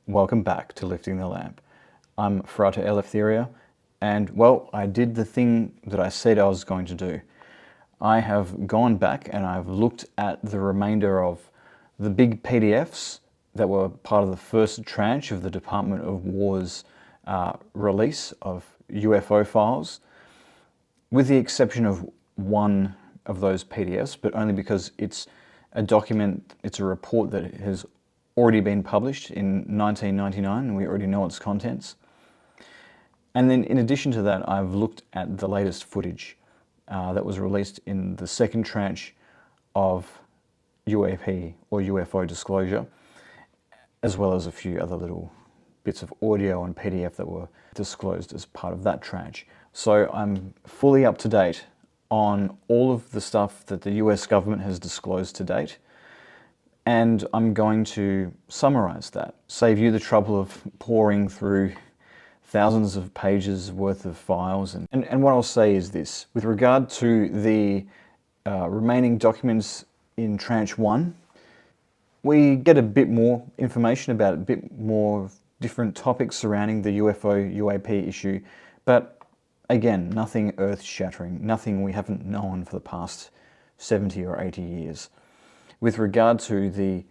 Welcome back to Lifting the Lamp. I'm Frater Eleftheria, and well, I did the thing that I said I was going to do. I have gone back and I've looked at the remainder of the big PDFs that were part of the first tranche of the Department of War's release of UFO files, with the exception of one of those PDFs, but only because it's a document, it's a report that has already been published in 1999 and we already know its contents. And then in addition to that, I've looked at the latest footage that was released in the second tranche of UAP or UFO disclosure, as well as a few other little bits of audio and PDF that were disclosed as part of that tranche. So I'm fully up to date on all of the stuff that the US government has disclosed to date. And I'm going to summarize that, save you the trouble of pouring through thousands of pages worth of files. And what I'll say is this: with regard to the remaining documents in Tranche 1, we get a bit more information about a bit more different topics surrounding the UFO UAP issue, but again, nothing earth-shattering, nothing we haven't known for the past 70 or 80 years. With regard to the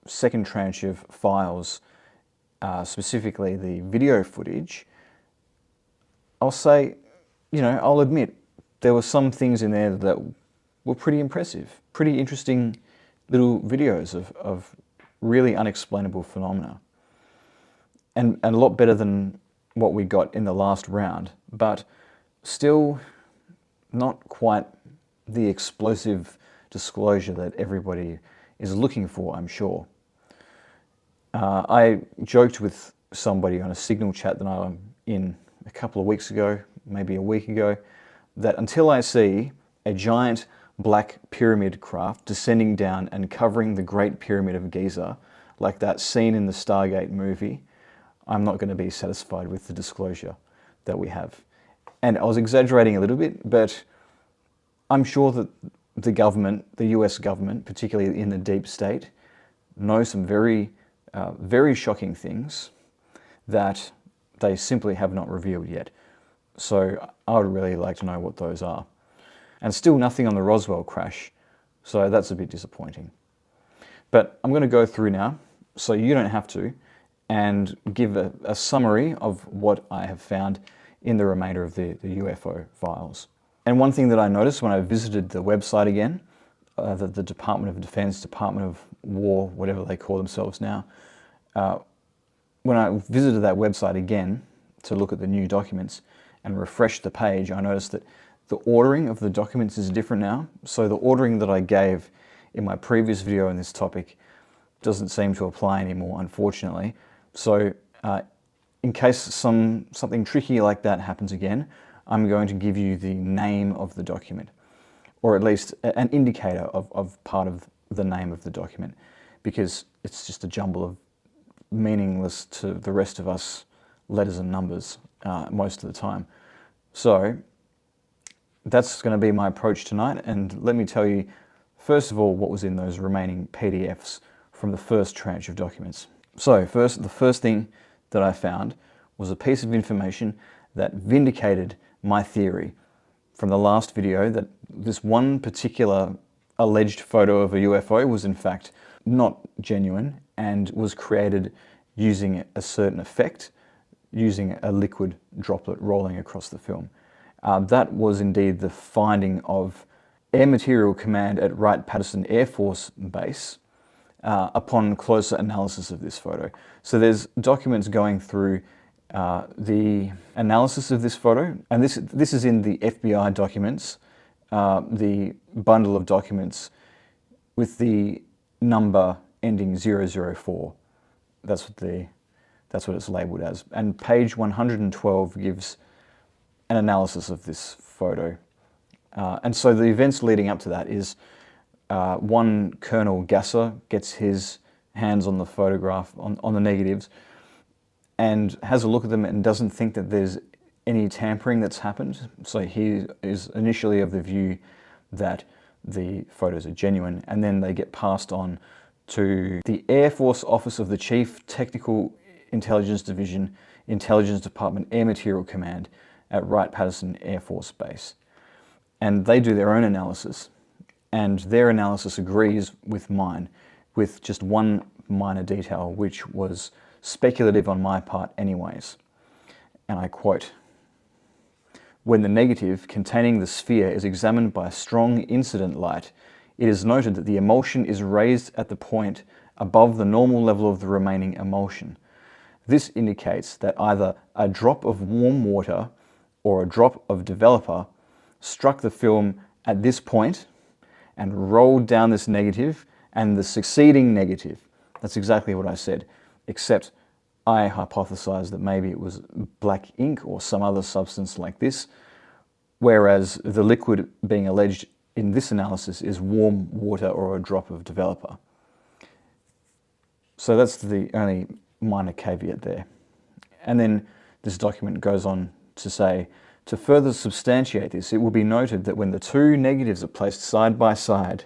second tranche of files, specifically the video footage, I'll say, I'll admit there were some things in there that were pretty impressive, pretty interesting little videos of really unexplainable phenomena. And a lot better than what we got in the last round, but still not quite the explosive disclosure that everybody is looking for, I'm sure. I joked with somebody on a Signal chat that I'm in a couple of weeks ago, maybe a week ago, that until I see a giant black pyramid craft descending down and covering the Great Pyramid of Giza, like that scene in the Stargate movie, I'm not going to be satisfied with the disclosure that we have. And I was exaggerating a little bit, but I'm sure that the government, the US government, particularly in the deep state, knows some very shocking things that they simply have not revealed yet. So I would really like to know what those are. And still nothing on the Roswell crash, so that's a bit disappointing. But I'm going to go through now, so you don't have to, and give a summary of what I have found in the remainder of the UFO files. And one thing that I noticed when I visited the website again, the Department of Defense, Department of War, whatever they call themselves now, when I visited that website again to look at the new documents and refreshed the page, I noticed that the ordering of the documents is different now. So the ordering that I gave in my previous video on this topic doesn't seem to apply anymore, unfortunately. So in case something tricky like that happens again, I'm going to give you the name of the document, or at least an indicator of part of the name of the document, because it's just a jumble of meaningless to the rest of us letters and numbers most of the time. So that's going to be my approach tonight, and let me tell you, first of all, what was in those remaining PDFs from the first tranche of documents. So the first thing that I found was a piece of information that vindicated my theory from the last video that this one particular alleged photo of a UFO was in fact not genuine and was created using a certain effect, using a liquid droplet rolling across the film. That was indeed the finding of Air Material Command at Wright-Patterson Air Force Base upon closer analysis of this photo. So there's documents going through the analysis of this photo, and this is in the FBI documents, the bundle of documents with the number ending 004. That's what it's labeled as. And page 112 gives an analysis of this photo. And so the events leading up to that is one Colonel Gasser gets his hands on the photograph, on the negatives, and has a look at them and doesn't think that there's any tampering that's happened. So he is initially of the view that the photos are genuine, and then they get passed on to the Air Force Office of the Chief Technical Intelligence Division, Intelligence Department Air Material Command at Wright-Patterson Air Force Base. And they do their own analysis, and their analysis agrees with mine, with just one minor detail, which was speculative on my part anyways. And I quote, "When the negative containing the sphere is examined by strong incident light, it is noted that the emulsion is raised at the point above the normal level of the remaining emulsion. This indicates that either a drop of warm water or a drop of developer struck the film at this point and rolled down this negative and the succeeding negative." That's exactly what I said, except I hypothesized that maybe it was black ink or some other substance like this, whereas the liquid being alleged in this analysis is warm water or a drop of developer. So that's the only minor caveat there. And then this document goes on to say, "To further substantiate this, it will be noted that when the two negatives are placed side by side,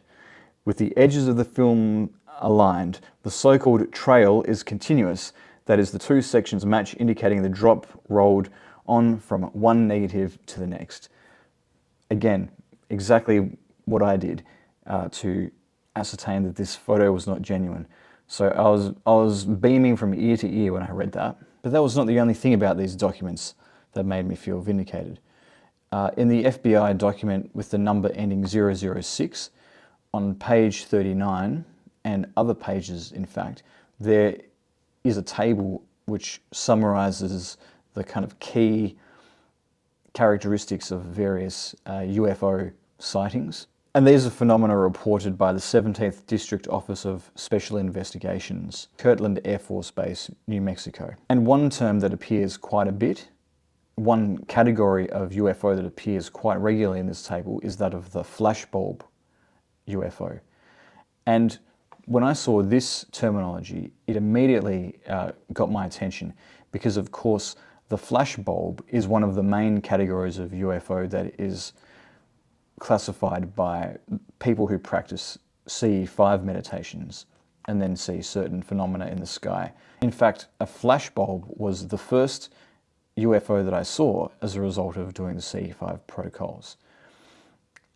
with the edges of the film aligned, the so-called trail is continuous. That is, the two sections match, indicating the drop rolled on from one negative to the next." Again, exactly what I did to ascertain that this photo was not genuine. So I was beaming from ear to ear when I read that. But that was not the only thing about these documents that made me feel vindicated. In the FBI document with the number ending 006, on page 39, and other pages in fact, there is a table which summarizes the kind of key characteristics of various UFO sightings. And these are phenomena reported by the 17th District Office of Special Investigations, Kirtland Air Force Base, New Mexico. And one term that appears quite a bit, one category of UFO that appears quite regularly in this table, is that of the flashbulb UFO. And when I saw this terminology, it immediately got my attention because, of course, the flashbulb is one of the main categories of UFO that is classified by people who practice CE5 meditations and then see certain phenomena in the sky. In fact, a flashbulb was the first UFO that I saw as a result of doing the CE5 protocols.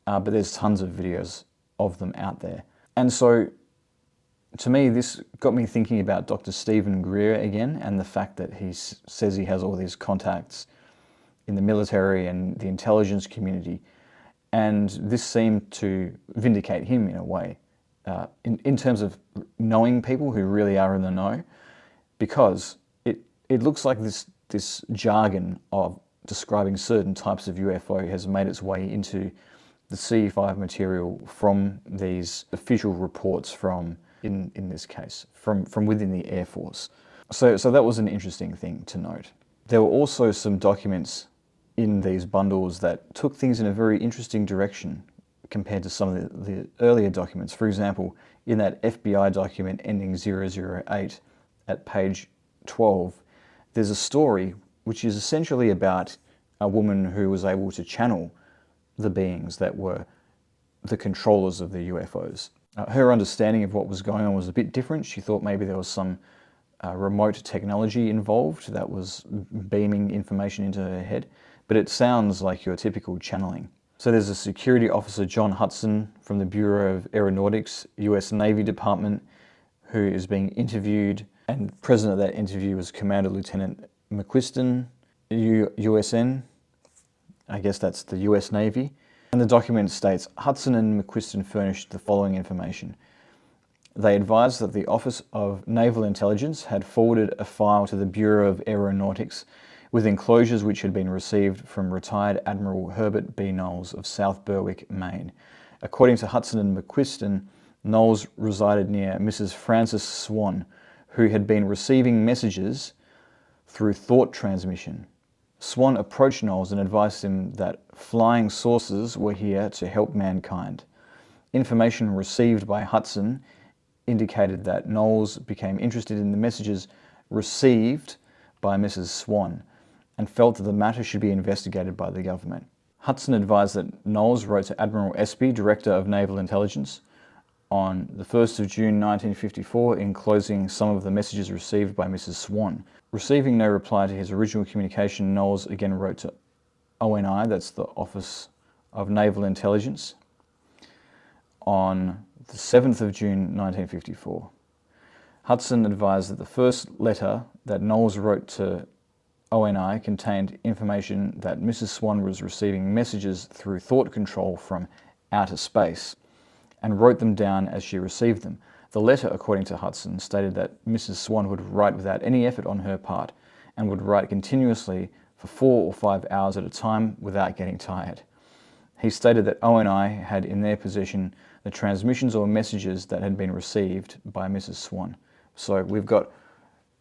But there's tons of videos of them out there. And so, to me, this got me thinking about Dr. Stephen Greer again, and the fact that he says he has all these contacts in the military and the intelligence community. And this seemed to vindicate him in a way, in terms of knowing people who really are in the know, because it looks like this jargon of describing certain types of UFO has made its way into the CE5 material from these official reports from, in this case, from within the Air Force. So that was an interesting thing to note. There were also some documents in these bundles that took things in a very interesting direction compared to some of the earlier documents. For example, in that FBI document ending 008 at page 12, there's a story which is essentially about a woman who was able to channel the beings that were the controllers of the UFOs. Her understanding of what was going on was a bit different. She thought maybe there was some remote technology involved that was beaming information into her head, but it sounds like your typical channeling. So there's a security officer, John Hudson, from the Bureau of Aeronautics, US Navy Department, who is being interviewed, and present at that interview was Commander Lieutenant McQuiston, USN, I guess that's the US Navy. And the document states, Hudson and McQuiston furnished the following information. They advised that the Office of Naval Intelligence had forwarded a file to the Bureau of Aeronautics with enclosures which had been received from retired Admiral Herbert B. Knowles of South Berwick, Maine. According to Hudson and McQuiston, Knowles resided near Mrs. Frances Swan, who had been receiving messages through thought transmission. Swan approached Knowles and advised him that flying saucers were here to help mankind. Information received by Hudson indicated that Knowles became interested in the messages received by Mrs. Swan and felt that the matter should be investigated by the government. Hudson advised that Knowles wrote to Admiral Espy, Director of Naval Intelligence, on the 1st of June 1954, enclosing some of the messages received by Mrs. Swan. Receiving no reply to his original communication, Knowles again wrote to ONI, that's the Office of Naval Intelligence, on the 7th of June 1954. Hudson advised that the first letter that Knowles wrote to ONI contained information that Mrs. Swan was receiving messages through thought control from outer space, and wrote them down as she received them. The letter, according to Hudson, stated that Mrs. Swan would write without any effort on her part, and would write continuously for 4 or 5 hours at a time without getting tired. He stated that ONI had in their possession the transmissions or messages that had been received by Mrs. Swan. So we've got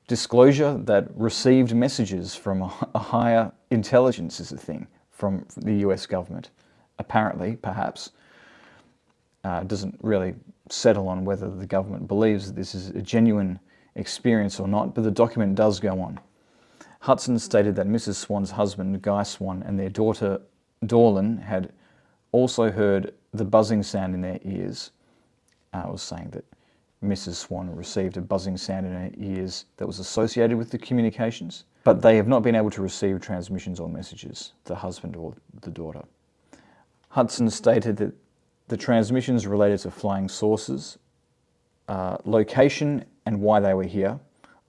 disclosure that received messages from a higher intelligence is a thing from the US government. Apparently, perhaps, doesn't really settle on whether the government believes that this is a genuine experience or not, but the document does go on. Hudson stated that Mrs. Swan's husband, Guy Swan, and their daughter, Dorlin, had also heard the buzzing sound in their ears. I was saying that Mrs. Swan received a buzzing sound in her ears that was associated with the communications, but they have not been able to receive transmissions or messages, the husband or the daughter. Hudson stated that the transmissions related to flying saucers, location and why they were here,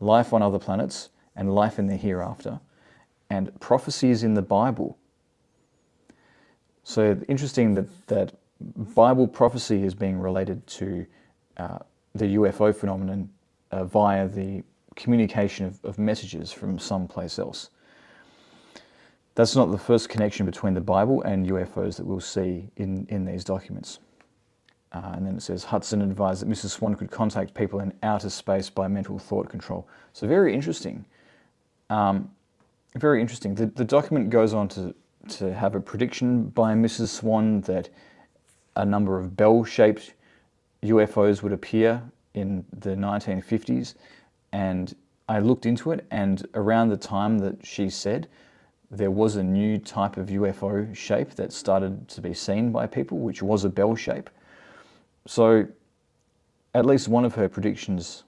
life on other planets, and life in the hereafter, and prophecies in the Bible. So interesting that Bible prophecy is being related to the UFO phenomenon via the communication of messages from someplace else. That's not the first connection between the Bible and UFOs that we'll see in these documents. And then it says, Hudson advised that Mrs. Swan could contact people in outer space by mental thought control. So very interesting. Very interesting. The document goes on to have a prediction by Mrs. Swan that a number of bell-shaped UFOs would appear in the 1950s. And I looked into it, and around the time that she said, there was a new type of UFO shape that started to be seen by people, which was a bell shape. So at least one of her predictions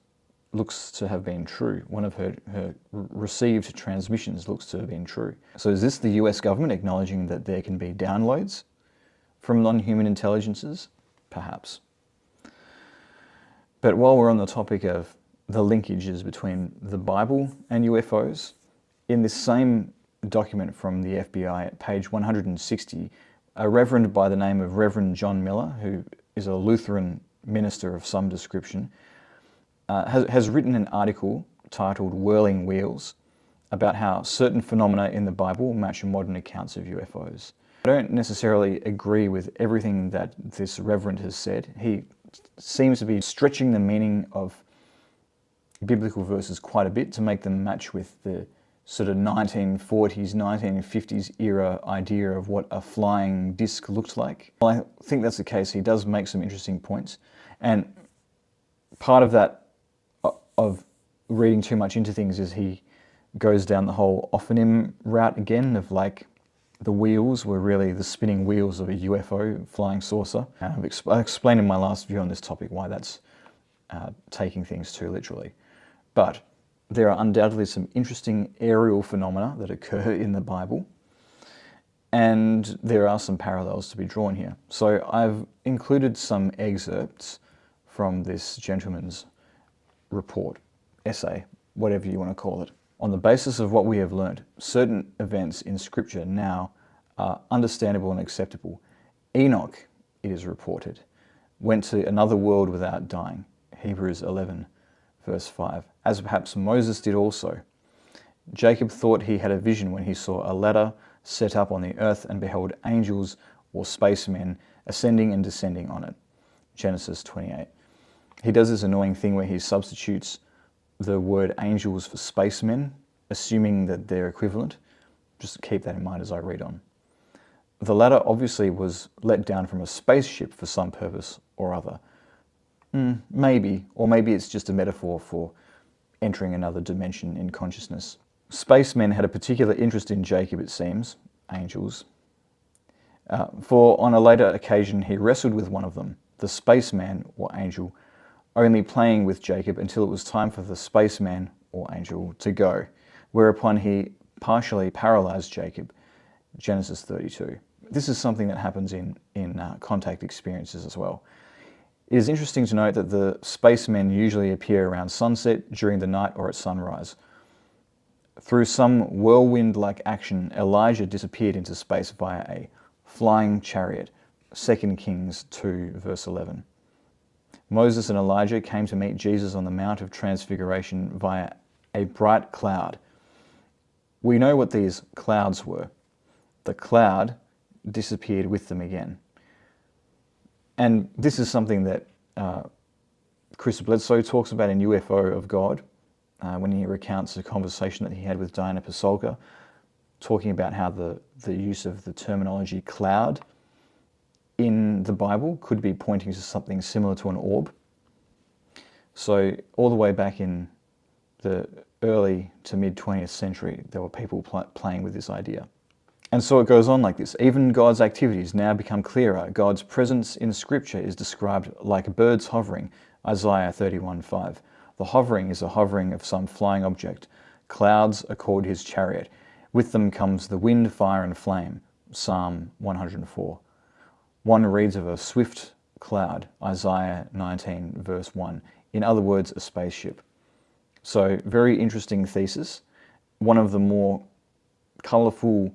looks to have been true. One of her received transmissions looks to have been true. So is this the US government acknowledging that there can be downloads from non-human intelligences? Perhaps. But while we're on the topic of the linkages between the Bible and UFOs, in this same document from the FBI at page 160, a reverend by the name of Reverend John Miller, who is a Lutheran minister of some description, has written an article titled Whirling Wheels about how certain phenomena in the Bible match modern accounts of UFOs. I don't necessarily agree with everything that this reverend has said. He seems to be stretching the meaning of biblical verses quite a bit to make them match with the sort of 1940s, 1950s era idea of what a flying disc looked like. Well, I think that's the case. He does make some interesting points. And part of that, of reading too much into things, is he goes down the whole ophonym route again of like the wheels were really the spinning wheels of a UFO flying saucer. I've explained in my last video on this topic why that's taking things too literally. But there are undoubtedly some interesting aerial phenomena that occur in the Bible, and there are some parallels to be drawn here. So I've included some excerpts from this gentleman's report, essay, whatever you want to call it. On the basis of what we have learned, certain events in Scripture now are understandable and acceptable. Enoch, it is reported, went to another world without dying, Hebrews 11, verse 5, as perhaps Moses did also. Jacob thought he had a vision when he saw a ladder set up on the earth and beheld angels or spacemen ascending and descending on it, Genesis 28. He does this annoying thing where he substitutes the word angels for spacemen, assuming that they're equivalent. Just keep that in mind as I read on. The ladder obviously was let down from a spaceship for some purpose or other. Maybe, or maybe it's just a metaphor for entering another dimension in consciousness. Spacemen had a particular interest in Jacob, it seems, angels, for on a later occasion he wrestled with one of them, the spaceman or angel only playing with Jacob until it was time for the spaceman or angel to go, whereupon he partially paralyzed Jacob, Genesis 32. This is something that happens in contact experiences as well. It is interesting to note that the spacemen usually appear around sunset, during the night, or at sunrise. Through some whirlwind-like action, Elijah disappeared into space via a flying chariot, 2 Kings 2, verse 11. Moses and Elijah came to meet Jesus on the Mount of Transfiguration via a bright cloud. We know what these clouds were. The cloud disappeared with them again. And this is something that Chris Bledsoe talks about in UFO of God, when he recounts a conversation that he had with Diana Pasolka, talking about how the use of the terminology cloud in the Bible could be pointing to something similar to an orb. So all the way back in the early to mid 20th century, there were people playing with this idea. And so it goes on like this. Even God's activities now become clearer. God's presence in Scripture is described like birds hovering, Isaiah 31:5. The hovering is a hovering of some flying object. Clouds are called his chariot. With them comes the wind, fire, and flame, Psalm 104. One reads of a swift cloud, Isaiah 19, verse 1. In other words, a spaceship. So, very interesting thesis. One of the more colourful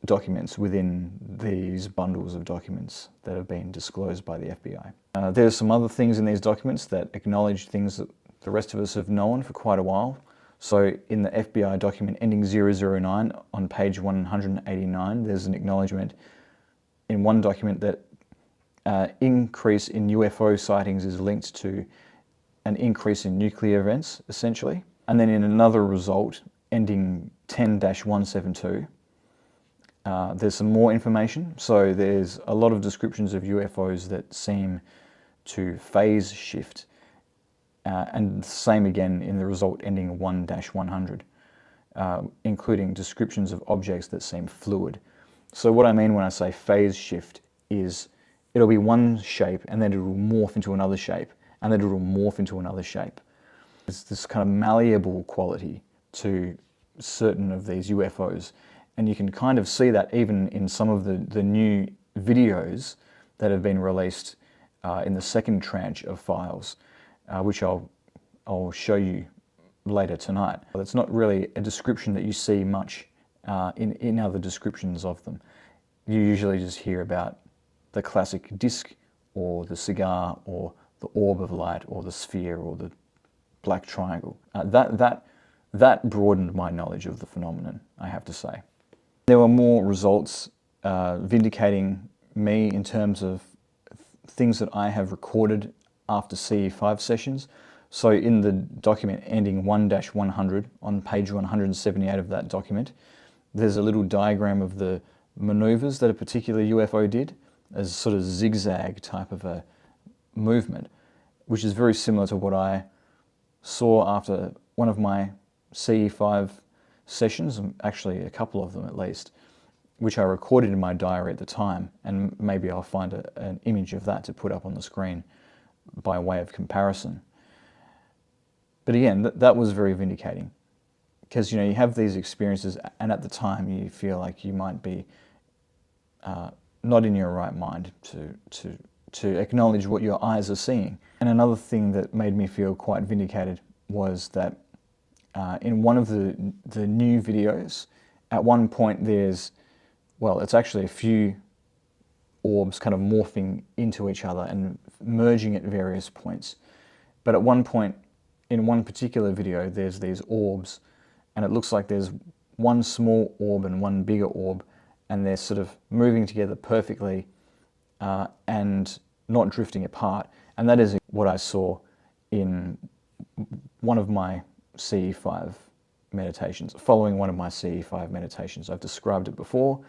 documents within these bundles of documents that have been disclosed by the FBI. There's some other things in these documents that acknowledge things that the rest of us have known for quite a while. So in the FBI document ending 009 on page 189, there's an acknowledgement in one document that increase in UFO sightings is linked to an increase in nuclear events, essentially. And then in another result ending 10-172, there's some more information. So there's a lot of descriptions of UFOs that seem to phase shift. And the same again in the result ending 1-100, including descriptions of objects that seem fluid. So what I mean when I say phase shift is it'll be one shape and then it will morph into another shape and then it will morph into another shape. There's this kind of malleable quality to certain of these UFOs. And you can kind of see that even in some of the new videos that have been released in the second tranche of files, which I'll show you later tonight. It's not really a description that you see much in other descriptions of them. You usually just hear about the classic disc or the cigar or the orb of light or the sphere or the black triangle. That broadened my knowledge of the phenomenon, I have to say. There were more results vindicating me in terms of things that I have recorded after CE5 sessions. So in the document ending 1-100 on page 178 of that document, there's a little diagram of the maneuvers that a particular UFO did as sort of zigzag type of a movement, which is very similar to what I saw after one of my CE5 sessions, actually a couple of them at least, which I recorded in my diary at the time, and maybe I'll find an image of that to put up on the screen by way of comparison. But again, that was very vindicating, because you have these experiences and at the time you feel like you might be not in your right mind to acknowledge what your eyes are seeing. And another thing that made me feel quite vindicated was that in one of the new videos, at one point there's, well, it's actually a few orbs kind of morphing into each other and merging at various points. But at one point, in one particular video, there's these orbs, and it looks like there's one small orb and one bigger orb, and they're sort of moving together perfectly and not drifting apart. And that is what I saw in one of my CE5 meditations, following one of my CE5 meditations. I've described it before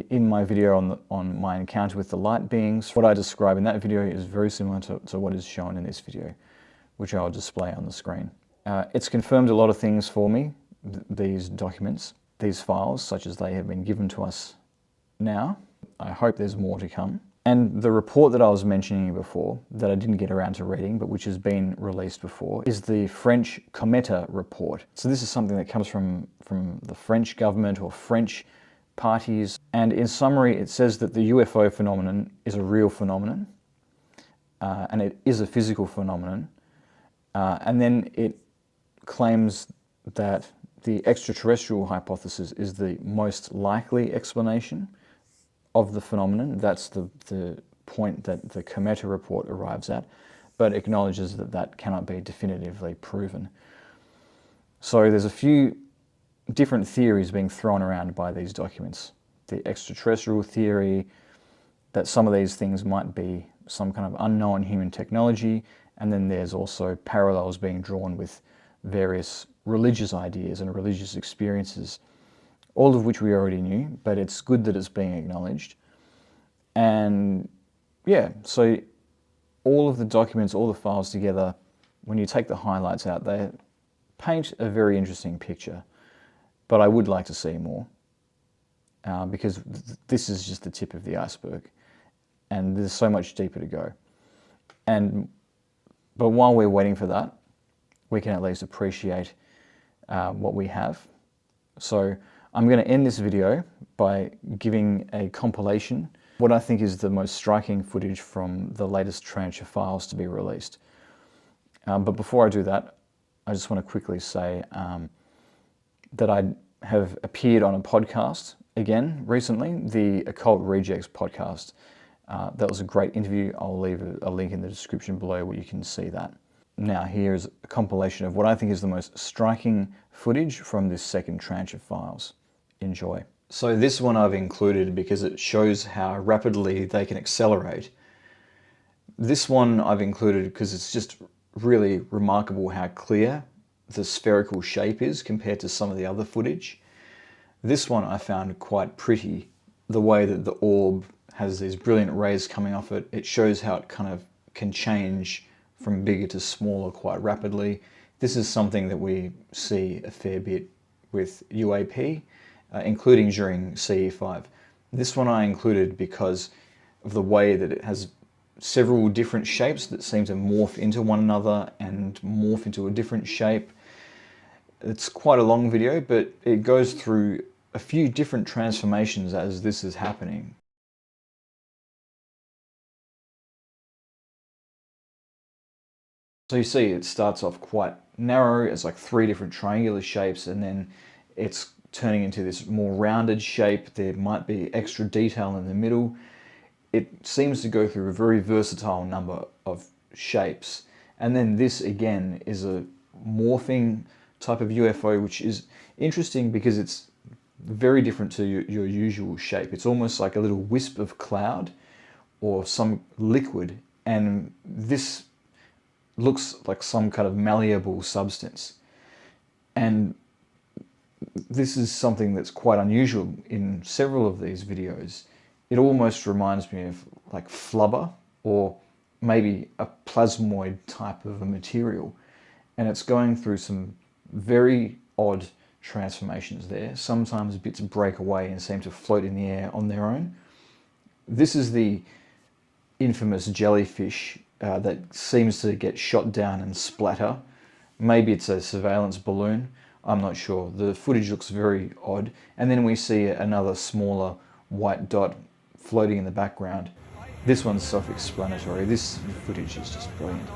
in my video on my encounter with the light beings. What I describe in that video is very similar to what is shown in this video, which I'll display on the screen. It's confirmed a lot of things for me, these documents, these files, such as they have been given to us now. I hope there's more to come. And the report that I was mentioning before, that I didn't get around to reading, but which has been released before, is the French Cometa report. So this is something that comes from the French government or French parties. And in summary, it says that the UFO phenomenon is a real phenomenon, and it is a physical phenomenon. And then it claims that the extraterrestrial hypothesis is the most likely explanation of the phenomenon. That's the point that the Cometa report arrives at, but acknowledges that that cannot be definitively proven. So there's a few different theories being thrown around by these documents. The extraterrestrial theory, that some of these things might be some kind of unknown human technology, and then there's also parallels being drawn with various religious ideas and religious experiences, all of which we already knew, but it's good that it's being acknowledged. And yeah, so all of the documents, all the files together, when you take the highlights out, they paint a very interesting picture. But I would like to see more, because this is just the tip of the iceberg, and there's so much deeper to go. But while we're waiting for that, we can at least appreciate what we have. So I'm going to end this video by giving a compilation, what I think is the most striking footage from the latest tranche of files to be released. But before I do that, I just want to quickly say that I have appeared on a podcast again recently, the Occult Rejects podcast. That was a great interview. I'll leave a link in the description below where you can see that. Now here's a compilation of what I think is the most striking footage from this second tranche of files. Enjoy. So this one I've included because it shows how rapidly they can accelerate. This one I've included because it's just really remarkable how clear the spherical shape is compared to some of the other footage. This one I found quite pretty. The way that the orb has these brilliant rays coming off it, it shows how it kind of can change from bigger to smaller quite rapidly. This is something that we see a fair bit with UAP, including during CE5. This one I included because of the way that it has several different shapes that seem to morph into one another and morph into a different shape. It's quite a long video, but it goes through a few different transformations as this is happening. So you see it starts off quite narrow, it's like 3 different triangular shapes, and then it's turning into this more rounded shape. There might be extra detail in the middle. It seems to go through a very versatile number of shapes. And then this again is a morphing type of UFO, which is interesting because it's very different to your usual shape. It's almost like a little wisp of cloud or some liquid, and this looks like some kind of malleable substance. And this is something that's quite unusual in several of these videos. It almost reminds me of like flubber or maybe a plasmoid type of a material. And it's going through some very odd transformations there. Sometimes bits break away and seem to float in the air on their own. This is the infamous jellyfish that seems to get shot down and splatter. Maybe it's a surveillance balloon. I'm not sure. The footage looks very odd. And then we see another smaller white dot floating in the background. This one's self-explanatory. This footage is just brilliant.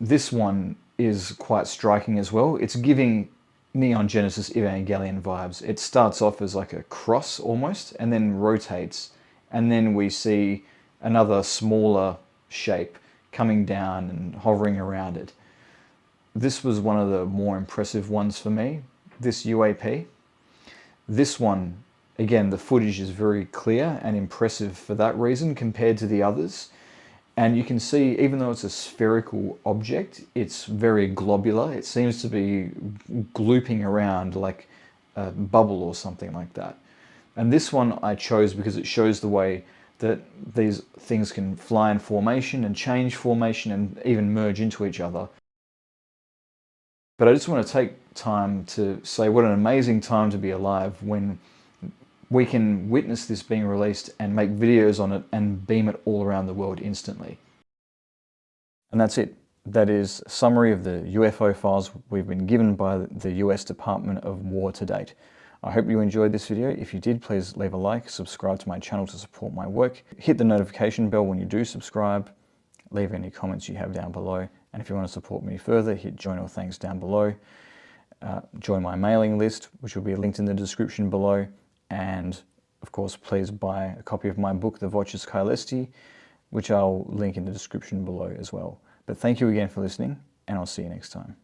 This one is quite striking as well. It's giving Neon Genesis Evangelion vibes. It starts off as like a cross almost, and then rotates, and then we see another smaller shape coming down and hovering around it. This was one of the more impressive ones for me, this UAP. This one, again, the footage is very clear and impressive for that reason compared to the others. And you can see, even though it's a spherical object, it's very globular. It seems to be glooping around like a bubble or something like that. And this one I chose because it shows the way that these things can fly in formation and change formation and even merge into each other. But I just want to take time to say what an amazing time to be alive when we can witness this being released and make videos on it and beam it all around the world instantly. And that's it. That is a summary of the UFO files we've been given by the US Department of War to date. I hope you enjoyed this video. If you did, please leave a like, subscribe to my channel to support my work. Hit the notification bell when you do subscribe. Leave any comments you have down below. And if you want to support me further, hit join or thanks down below. Join my mailing list, which will be linked in the description below. And of course, please buy a copy of my book, The Voces Caelesti, which I'll link in the description below as well. But thank you again for listening, and I'll see you next time.